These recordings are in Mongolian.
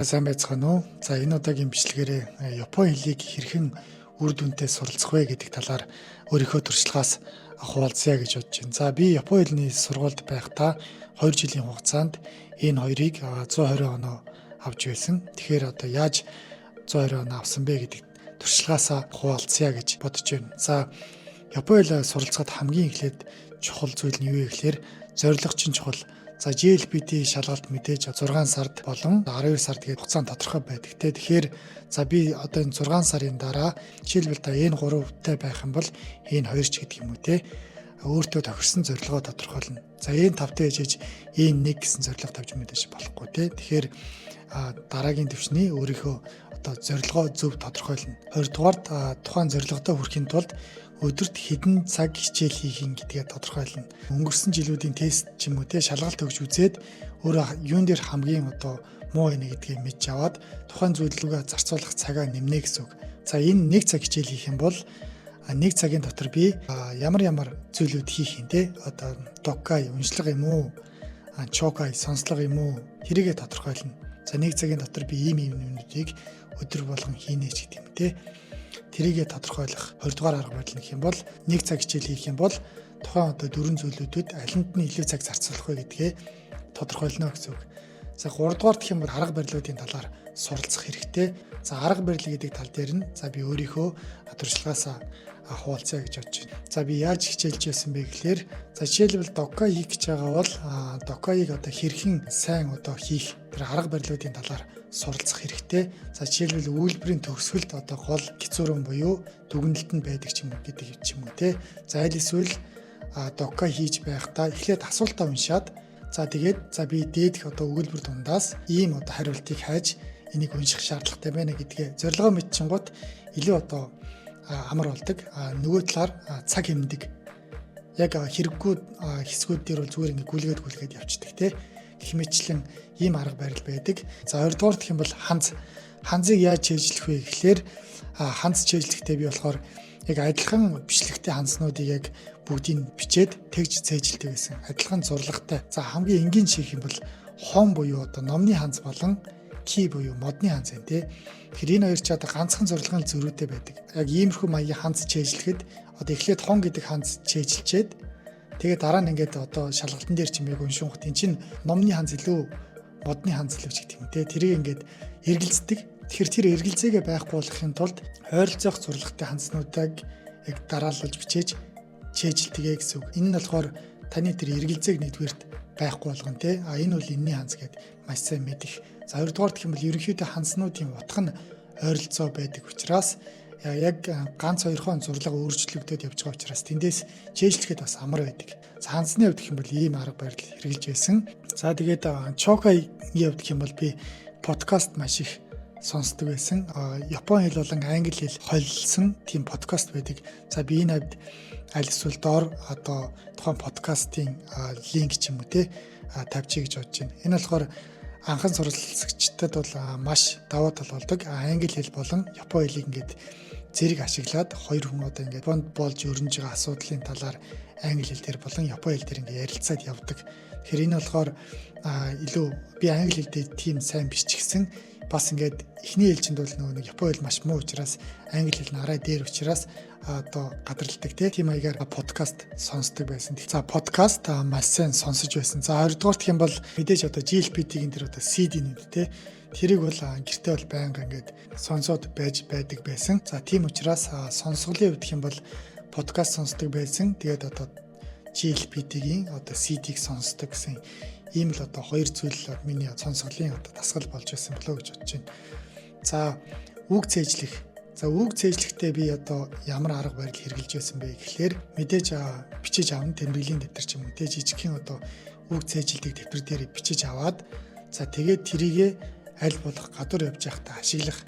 Сайн байцгаана уу? За энэ удаагийн бичлэгээрээ Японы хэлийг хэрхэн үр дүнтэй суралцах вэ гэдэг талаар өөрийнхөө туршлагаас хуваалцъя гэж бодож байна. За би Японы хэлний сургуульд байхдаа 2 жилийн хугацаанд энэ хоёрыг 120 оноо авч байсан. Тэгэхээр одоо яаж 120 оноо авсан бэ гэдэг туршлагаасаа хуваалцъя гэж бодож байна. За Японы хэл суралцахад хамгийн эхлээд чухал зүйл нь юу вэ гэхээр зорилго чинь чухал. За GLPT шалгалт мэдээж 6 сард болон 12 сард гээд хугацаанд тодорхой байдаг те. Тэгэхээр за би одоо энэ 6 сарын дараа жишээлбэл та энэ 3-тай байх юм бол энэ 2 ч гэдэг юм уу те. Өөртөө тохирсон зорилгоо тодорхойлно. За энэ 5-тай ээжж энэ 1 гэсэн зорилго тавьж мэдээж болохгүй те. Тэгэхээр дараагийн төвчний өөрийнхөө одоо зорилгоо зөв тодорхойлно. 20 дугаард тухайн зорилгодоо хүрэхин тулд өдөрт хэдэн цаг хичээл хийх юм гэдгээ тодорхойлно. Өнгөрсөн жилүүдийн тест ч юм уу те шалгалт өгч үзээд өөрөө юун дээр хамгийн одоо муу байна гэдгийг мэдж аваад тухайн зүйлүүгээ зарцуулах цагаа нэмнэ гэсэн үг. За энэ 1 цаг хичээл хийх юм бол 1 цагийн дотор би ямар зүйлүүд хийх юм те одоо доккай уншлага юм уу чокай сонслого юм уу тэрийгэ тодорхойлно. За 1 цагийн дотор би ийм юмнуудыг өдөр болгон хийнэ ч гэдэг юм те. Тэрийгэ тодорхойлох 20 дугаар арга барил гэх юм бол 1 цаг хичээл хийх юм бол тухайн одоо 4 зүйлүүдэд алинд нь илүү цаг зарцуулах вэ гэдгээ тодорхойлно гэсэн үг. За 3 дугаар гэх юм бол арга барилуудын талаар суралцах хэрэгтэй. За арга барил гэдэг тал дээр нь за би өөрийнхөө туршлагаасаа хуваалцъя гэж бодож байна. За би яаж хичээлж байсан бэ гэхээр за жишээлбэл доккай хийх гэж байгаа бол доккайг одоо хэрхэн сайн одоо хийх тэр арга барилуудын талаар суралцах хэрэгтэй. За жишээлбэл үйлдвэрийн төгсгөлд одоо гол гицүүрэн буюу дүгнэлт нь байдаг ч юм уу гэдэг ч юм уу те. За аль эсвэл доккай хийж байхдаа эхлээд асуултаа уншаад за тэгээд за би дээдх одоо өгүүлбэр дундаас ийм одоо хариултыг хайж энийг унших шаардлагатай байна гэдгээ зорилгоо мэдчихэнгუთ илүү одоо амар болдог. Нөгөө талаар цаг хэмндэг. Яг хэрэггүй хэсгүүд дээр бол зүгээр ингээ гүйлгээд явчихдаг те. Гэх мэтчлэн ийм арга барил байдаг. За 2 дугаар гэх юм бол ханзыг яаж чийжлэх вэ гэхлээр ханз чийжлэхдээ би болохоор яг адилхан бичлэгтэй ханзнуудыг яг бүгдийг бичээд тэгж цээжилдэг гэсэн. Адилхан зурлагтай. За хамгийн энгийн чих юм бол хон буюу одоо номны ханз болон ки буюу модны ханз юм те. Тэгэхээр энэ хоёр ч одоо ганцхан зорилгын зөрүүтэй байдаг. Яг иймэрхүү маягийн ханз чийжлэхэд одоо эхлээд хон гэдэг ханз чийжилчээд тэгээ дараа нь ингээд одоо шалгалтын дээр чимээг уншингууд эн чинь номны ханз илүү модны ханз илүү ч гэдэг юм те. Тэрийг ингээд эргэлздэг. Тэгэхээр тэр эргэлзээгээ байхгүй болгохын тулд ойролцоох зурлагтай ханзнуудыг яг дараалалж бичээж чийжилтэгэ гэсэн үг. Энэ нь болохоор таны тэр эргэлзээг нэгдүгээрт байхгүй болгоно те. Энэ бол энэний ханз гэд маш сайн мэдэх. За 2 дугаар гэх юм бол ерөнхийдөө ханзнуудын утга нь ойролцоо байдаг учраас яг ганц 2хон зурлага өөрчлөгдөд явж байгаа учраас тэндээс чийжлэхэд бас амар байдаг. За ханзны хувьд гэх юм бол ийм арга барил хэрэгжилж байсан. За тэгээд чокайгийн хувьд гэх юм бол би подкаст маш их сонсдог байсан. Японы хэл болон англи хэл холилсон тийм подкаст байдаг. За би энэ хувьд аль эсвэл доор одоо тухайн подкастын линк ч юм уу те тавьчих гэж бодож байна. Энэ болохоор анхан суралцагчдад бол маш даваа тал болдог. Англи хэл болон Японы хэлийг ингээд зэрэг ашиглаад хоёр хүн одоо ингээд бонд болж өрнөж байгаа асуудлын талаар англи хэл дээр болон Японы хэл дээр ингээд ярилцаад явдаг. Тэгэхээр энэ болохоор илүү би англи хэл дээр тийм сайн биш ч гэсэн бас ингээд эхний ээлжинд бол нэг Японы хэл маш муу учраас англи хэл нараа дээр учраас одоо гадралдаг тийм маягаар подкаст сонсдог байсан. За подкаст маш сайн сонсож байсан. За 2 дугаарт хэм бол мэдээж одоо GLPT-ийн тэр одоо CD-нүүд те тэрийг бол гэртээ бол байнга ингээд сонсоод байж байдаг байсан. За тийм учраас сонсголын хувьд хэм бол подкаст сонсдог байсан. Тэгээд одоо GLPT-ийн одоо CD-г сонсдог гэсэн ийм л одоо хоёр зүйл миний сонсголын одоо дасгал болж байсан болоо гэж бодож байна. За үг цээжлэх. За үг цээжлэхдээ би одоо ямар арга барил хэрэгжилж байсан бэ гэхлээр мэдээж бичиж авна тэмдэглэлийн дэвтэр ч юм уу тэ жижигхэн одоо үг цээжилдэг дэвтэр дээр бичиж аваад за тэгээд тэрийгэ аль болох гадуур явж байхдаа ашиглах,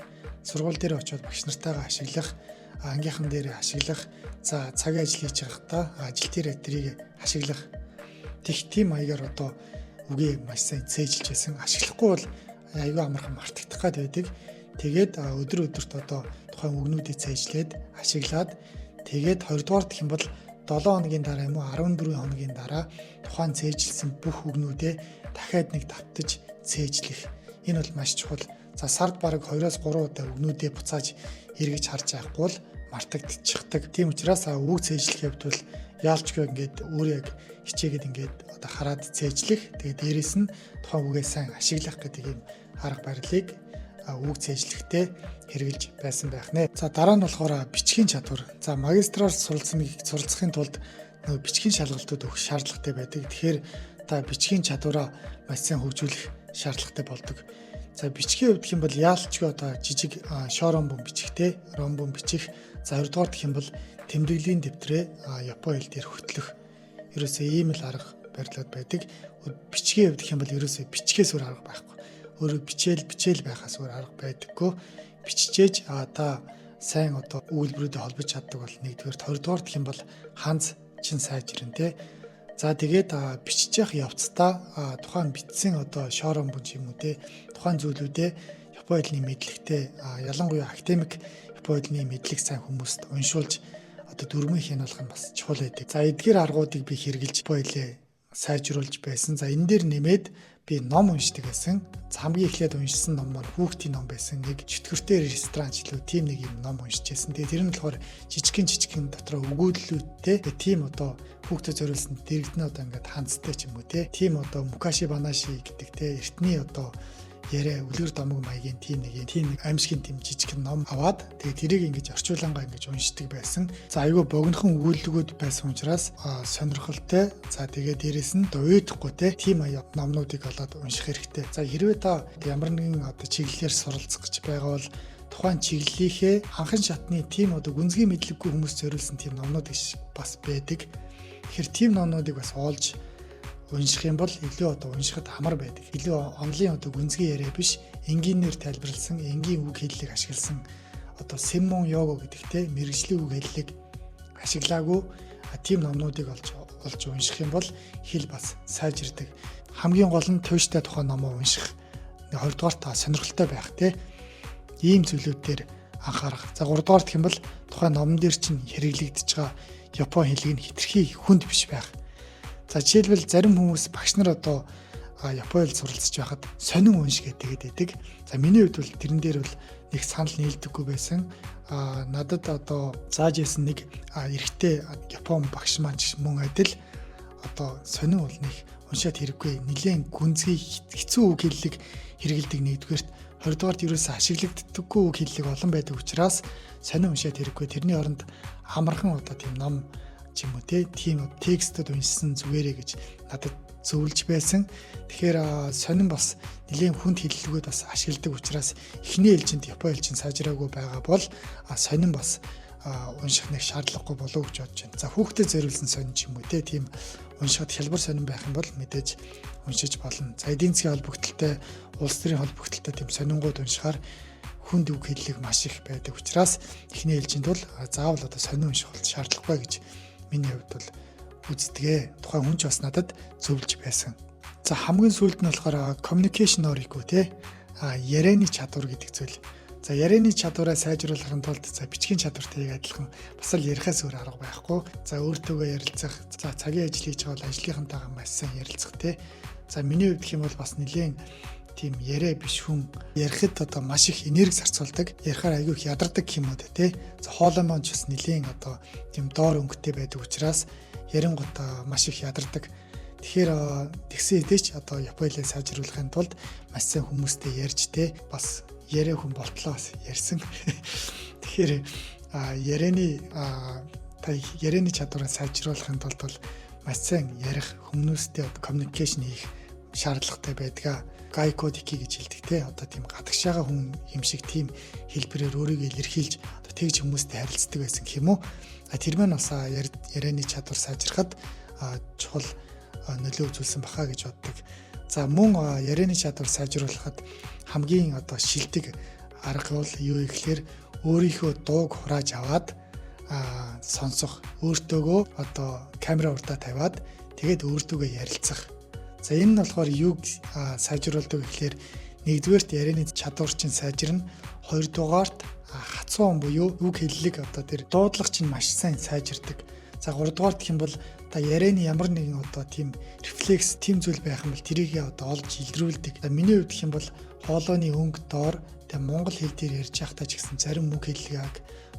сургууль дээр очиод багш нартайгаа ашиглах, ангийнхан дээр ашиглах, за цагийн ажил хийж байхдаа ажил дээр тэрийг ашиглах. Тийм маягаар одоо үгээ маш сайн цээжилж байсан. Ашиглахгүй бол аюу амархан мартагдах гад байдаг. Тэгээд өдөр-өдөрт одоо тухайн үгнүүдийг цээжлээд ашиглаад тэгээд 2 дугаар гэх юм бол 7 хоногийн дараа юм уу 14 хоногийн дараа тухайн цээжилсэн бүх үгнүүдээ дахиад нэг давтаж цээжлэх. Энэ бол маш чухал. За сард бараг 2-3 удаа өгнүүдээ буцааж эргэж харж байхгүй бол мартагдчихдаг. Тийм учраас үг цээжлэх хэвд бол яалчгүй ингээд өөрөө яг хичээгээд ингээд одоо хараад цээжлэх. Тэгээд дээрэс нь тухайн үгээ сайн ашиглах гэдэг юм арга барилыг үг цээжлэхдээ хэрэгжилж байсан байх нэ. За дараа нь болохоор бичгийн чадвар. За магистраар суралцахын тулд нөгөө бичгийн шалгалтууд өгөх шаардлагатай байдаг. Тэгэхээр та бичгийн чадвараа маш сайн хөгжүүлэх шаардлагатай болдог. За бичгийн хувьд гэх юм бол яалтчгүй одоо жижиг шоромбон бичихтэй, ромбон бичих. За 2 дугаар гэх юм бол тэмдэглэлийн дэвтрээ Япон хэл дээр хөтлөх. Ерөөсөө ийм л арга барилуд байдаг. Бичгийн хувьд гэх юм бол ерөөсөө бичгээс өөр арга байхгүй. Өөрөө бичээл байхаас өөр арга байдаггүй. Биччихээж та сайн одоо үйлбэрүүдэд холбож чаддаг бол 1-р, 2-р гэх юм бол ханз чин сайжирэн тэ. За тэгээд бичиж явах явцдаа тухайн бичсэн одоо шоромбон юм уу те тухайн зүйлүүдээ Япон хэлний мэдлэгтэй ялангуяа академик Япон хэлний мэдлэг сайн хүмүүст уншуулж одоо дүрмэн хянуулах нь бас чухал байдаг. За эдгээр аргуудыг би хэрэгжилж Япон хэлээ сайжруулж байсан. За энэ дээр нэмээд би ном уншдаг байсан. Хамгийн эхлээд уншсан ном маань хүүхдийн ном байсан. Нэг чөтгөртэй ресторанч лөө тийм нэг юм ном уншиж байсан. Тэгээд тэр нь болохоор жижигхэн дотроо өгүүлэлүүдтэй тийм одоо хүүхдэд зориулсан дэрэгдэнэ одоо ингээд ханцтай ч юм уу тийм одоо Мукаши Банаши гэдэг эртний одоо яриа үлгэр домог маягийн тийм нэг аимшигын тийм жижигхэн ном аваад тэгээд тэрийг ингэж орчуулангаа ингэж уншдаг байсан. За айгүй богинохон өгүүлэлгүүд байсан учраас сонирхолтой. За тэгээд дээрэс нь уйдахгүй тийм номнуудыг олоод унших хэрэгтэй. За хэрвээ та ямар нэгэн одоо чиглэлээр суралцах гэж байгаа бол тухайн чиглэлийнхээ анхан шатны тийм одоо гүнзгий мэдлэггүй хүмүүс зориулсан тийм номнууд бас байдаг. Тэгэхээр тийм номнуудыг бас олж унших юм бол илүү одоо уншихад амар байдаг. Илүү онлын одоо гүнзгий яриа биш, энгийнээр тайлбарласан, энгийн үг хэллэг ашигласан одоо сэммон його гэдэгтэй мэргэжлийн үг хэллэг ашиглаагүй тийм номнуудыг олж унших юм бол хэл бас сайжирдаг. Хамгийн гол нь тууштай тухайн номоо унших. 20 дугаар та сонирхолтой байх ийм зүйлүүд дээр анхаарах. За 3 дугаар гэх юм бол тухайн номон дээр чинь хэрэглэгдэж байгаа Япон хэлийг хэтэрхий хүнд биш байх. За жишээлбэл зарим хүмүүс багш нар одоо Япон хэл суралцж байхад сонин уншгээд байдаг. За миний хувьд бол тэрэн дээр бол нэг санал нийлдэггүй байсан. Надад одоо зааж исэн нэг эрэгтэй Япон багш маань мөн адил одоо сонин бол нэг уншаад хэрэггүй. Нилээн гүнзгий хэцүү үг хэллэг хэрэгэлдэг нэгдүгээрт 20 дугаарт ерөөсөө ашиглагддаггүй үг хэллэг олон байдаг учраас сонин уншаад хэрэггүй. Тэрний оронд амархан одоо тийм ном ч юм уу тийм текстүүд уншсан зүгээрээ гэж надад зөвлөж байсан. Тэгэхээр сонин бас нэлийн хүнд хэллэгүүд бас ашигладаг учраас эхний ээлжинд Япон хэлжин сайжраагүй байгаа бол сонин бас унших нэг шаардлагагүй болов уу гэж бодож байна. За хүүхдэд зориулсан сонин ч юм уу тийм уншихад хялбар сонин байх юм бол мэдээж уншиж болно. За эдийн засгийн холбогдлолтой, улс төрийн холбогдлолтой тийм сонингууд уншихаар хүнд үг хэллэг маш их байдаг учраас эхний ээлжинд бол заавал одоо сонин унших бол шаардлагагүй гэж миний хувьд бол үздэг. Тухайн хүн ч бас надад зөвлөж байсан. За хамгийн сүүлд нь болохоор communication ориггүй ярианы чадвар гэдэг зүйл. За ярианы чадвараа сайжруулахын тулд бичгийн чадвартайг адилхан бас л ярихаас өөр арга байхгүй. За өөртөөгөө ярилцах, за цагийн ажил хийж байгаа бол ажлынхантайгаа маш сайн ярилцах За миний хувьд гэх юм бол бас нэлээд тийм яриа биш хүн ярихад одоо маш их энерги зарцуулдаг. Ярихаар айгүй их ядардаг гэх юм уу За хоолой маань ч бас нэлээд одоо тийм доор өнгөтэй байдаг учраас ярингууд маш их ядардаг. Тэгэхээр тэгсэн хэдий ч одоо Япон хэлээ сайжруулахын тулд маш сайн хүмүүстэй ярьж бас яриа хүн болтлоо бас ярьсан. Тэгэхээр ярианы чадвараа сайжруулахын тулд бол маш сайн ярих, хүмүүстээ communication хийх шаардлагатай байдаг. Гайкодики гэж хэлдэг одоо тийм гадагшаага хүн юм шиг тийм хэлбэрээр өөрийгөө илэрхийлж одоо тэгж хүмүүстэй харилцдаг байсан гэх юм уу. Тэр маань бас ярианы чадвар сайжрахад чухал нөлөө үзүүлсэн баха гэж боддог. За мөн ярианы чадвар сайжруулахад хамгийн одоо шилдэг арга бол юу гэхээр өөрийнхөө дууг хурааж аваад сонсох, өөртөөгөө одоо камера урдаа тавиад тэгээд өөртөөгөө ярилцах. За энэ нь болохоор юуг сайжруулдаг гэхээр нэгдүгээрт ярианы чадвар чинь сайжирна, хоёрдугаарт хацуу буюу үг хэллэг одоо тэр дуудлага чинь маш сайн сайжирдаг. За гуравдугаарт гэх юм бол та ярианы ямар нэгэн одоо тийм рефлекс, тийм зүйл байх юм бол тэрийг одоо олж илрүүлдэг. За миний хувьд гэх юм бол хоолойны өнгө доор тэгээ монгол хэл дээр ярьж байхдаа ч гэсэн зарим үг хэллэгийг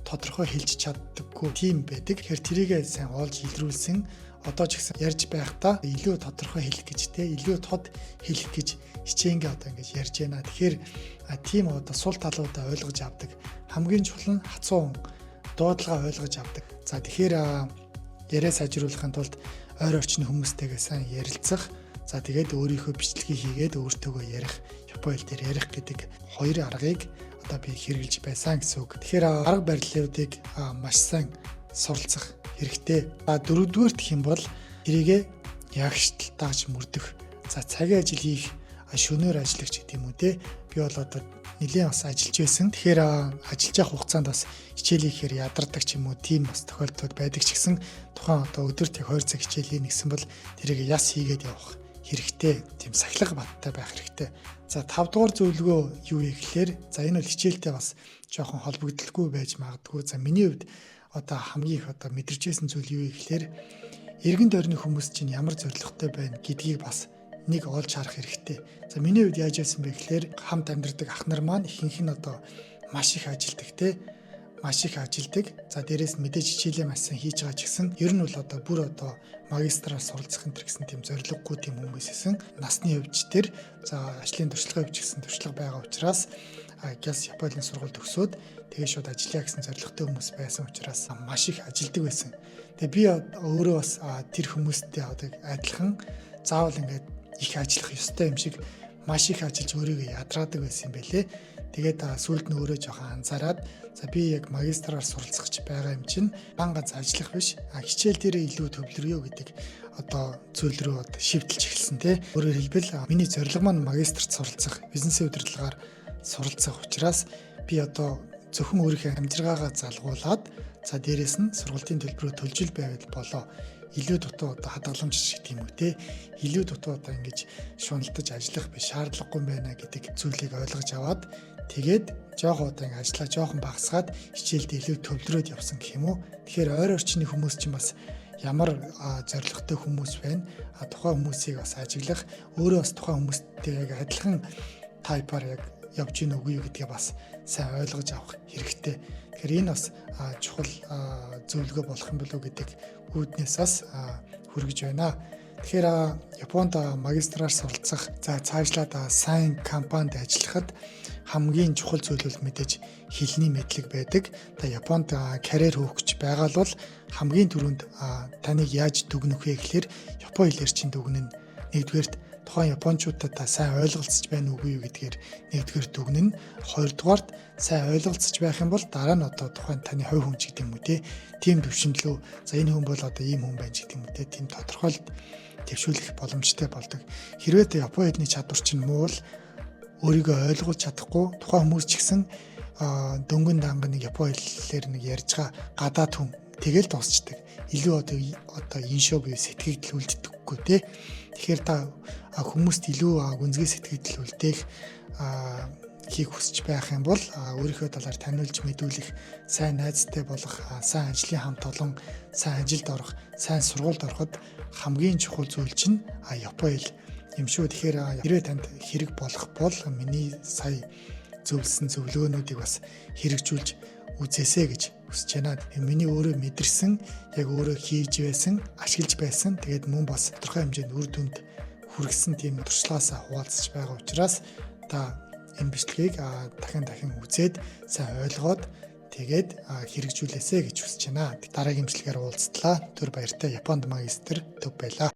тодорхой хэлж чаддаггүй тийм байдаг. Тэгэхээр тэрийгээ сайн олж илрүүлсэн одоо ч гэсэн ярьж байхдаа илүү тодорхой хэлэх гэж илүү тод хэлэх гэж хичээнгээ одоо ингэж ярьж байна. Тэгэхээр тийм одоо сул талуудаа ойлгож авдаг. Хамгийн чухал нь хацуу дуудлага ойлгож авдаг. За тэгэхээр яриа сайжруулахын тулд ойр орчны хүмүүстэйгээ сайн ярилцах. За тэгээд өөрийнхөө бичлэгийг хийгээд өөртөөгөө ярих, Япон хэл дээр ярих гэдэг хоёр аргыг одоо би хэрэгжилж байсан гэсэн үг. Тэгэхээр арга барилуудыг маш сайн суралцах хэрэгтэй. Дөрөвдүгээрт гэх юм бол тэрийгэ ягшталтайж мөрдөх. За цагийн ажил хийх, шөнөөр ажиллах гэдэг юм уу те. Би бол одоо нэлийн бас ажиллаж байсан. Тэгэхээр ажиллаж явах хугацаанд бас хичээл хийхээр ядардаг ч юм уу тийм бас тохиолдлууд байдаг ч гэсэн тухайн одоо өдөрт 2 цаг хичээл хийнэ гэсэн бол тэрийг яс хийгээд явах хэрэгтэй. Тийм сахилга баттай байх хэрэгтэй. За 5 дугаар зөвлөгөө юу вэ гэхээр за энэ бол хичээлтэй бас жоохон холбогдлогүй байж магадгүй. За миний хувьд одоо хамгийн их одоо мэдэрч байсан зүйл юу вэ гэхээр эргэн тойрны хүмүүс чинь ямар зорилготой байна гэдгийг бас нэг олж харах хэрэгтэй. За миний хувьд яаж байсан бэ гэхээр хамт амьдардаг ах нар маань ихэнх нь одоо маш их ажилдаг те. Маш их ажилдаг. За дээрээс нь мэдээж хичээлээ маш сайн хийж байгаа ч гэсэн ер нь бол одоо бүр одоо магистраар суралцах энэ гэсэн тийм зорилгогүй тийм хүмүүс эсэн. Насны хөвч төр за ажлын туршлагын хөвч гэсэн туршлага байгаа учраас гялс Японы сургуульд төгсөөд тэгээ шууд ажиллая гэсэн зорилготой хүмүүс байсан учраас маш их ажилдаг байсан. Тэгээ би өөрөө бас тэр хүмүүстэй одоо адилхан заавал ингээд их ажиллах ёстой юм шиг маш их ажиллаж өөрийгөө ядраадаг байсан юм байлээ. Тэгээд сүүлд нь өөрөө жоохон анзаараад за би яг магистраар суралцах гэж байгаа юм чинь ганц ажиллах биш хичээл дээрээ илүү төвлөрөө гэдэг одоо зүйл рүү одоо шивтэлж эхэлсэн тий. Өөрөөр хэлбэл миний зорилго маань магистрт суралцах, бизнесийн удирдлагаар суралцах учраас би одоо зөвхөн өөрийнхөө амжиргаагаа залгуулад за дээрээс нь сургалтын төлбөрөөр төлжил байвал болоо. Илүү дутуу одоо хадгаламж шиг тийм үү те. Илүү дутуу одоо ингэж шуналтаж ажиллах биш шаардлагагүй юм байна гэдэг зүйлийг ойлгож аваад тэгээд жоохон одоо ингэ ажиллаа жоохон багасгаад хичээлдээ илүү төвлөрөөд явсан гэх юм уу. Тэгэхээр ойр орчны хүмүүс чинь бас ямар зоригтой хүмүүс байна. Тухайн хүмүүсийг бас ажиглах, өөрөө бас тухайн хүмүүстэй яг адилхан тайпаар яг явж гин үгүй юу гэдгээ бас сайн ойлгож авах хэрэгтэй. Тэгэхээр энэ бас чухал зөвлөгөө болох юм болов уу гэдэг үүднээс бас хүргэж байна. Тэгэхээр Японд магистраар суралцах, за цаашлаад сайн компанид ажиллахад хамгийн чухал зүйл бол мэдээж хэлний мэдлэг байдаг. Та Японд карьер хөөх гэж байгаа бол хамгийн түрүүнд таныг яаж дүгнэх вэ гэхээр Япон хэлээр чинь дүгнэн. Нэгдүгээрт тухайн японочдод та сайн ойлголцож байна уугүй юу гэдгээр нэгдүгээр дүгнэн. Хоёрдугаарт сайн ойлголцож байх юм бол дараа нь одоо тухайн таны хувь хүн ч гэдэг юм уу тийм төвшинлөө за энэ хүн бол одоо ийм хүн байна ч гэдэг юм уу тийм тодорхойлт төвшүүлэх боломжтой болдог. Хэрвээ та Япон хэлний чадвар чинь муу бол өөрийгөө ойлгуулж чадахгүй тухайн хүмүүс ч гэсэн дөнгөн данга нэг Япон хэлээр нэг ярьж байгаа гадаад хүн тэгэл дуусчдаг. Илүү одоо иншоо буюу сэтгэгдэл үлддэггүй тий. Тэгэхээр та хүмүүст илүү гүнзгий сэтгэгдэл үлдээх хийх хүсэж байх юм бол өөрийнхөө талаар таниулж мэдүүлэх, сайн найзтай болох, сайн ажлын хамт олон, сайн ажилд орох, сайн сургуульд ороход хамгийн чухал зүйл чинь Япон хэл юм шүү. Тэгэхээр хэрвээ танд хэрэг болох бол миний сая зөвлөсөн зөвлөгөөнүүдийг бас хэрэгжүүлж үзээсэй гэж хүсэж байна. Миний өөрөө мэдэрсэн, яг өөрөө хийж байсан, ашиглаж байсан. Тэгээд мөн бас тодорхой хэмжээнд үр дүнд хүргэсэн тийм туршлагаас хуваалцаж байгаа учраас та энэ бичлэгийг дахин үзээд сайн ойлгоод тэгээд хэрэгжүүлээсэй гэж хүсэж байна. Дараагийн бичлэгээр уулзтлаа. Түр баяртай Японд магистр төв байлаа.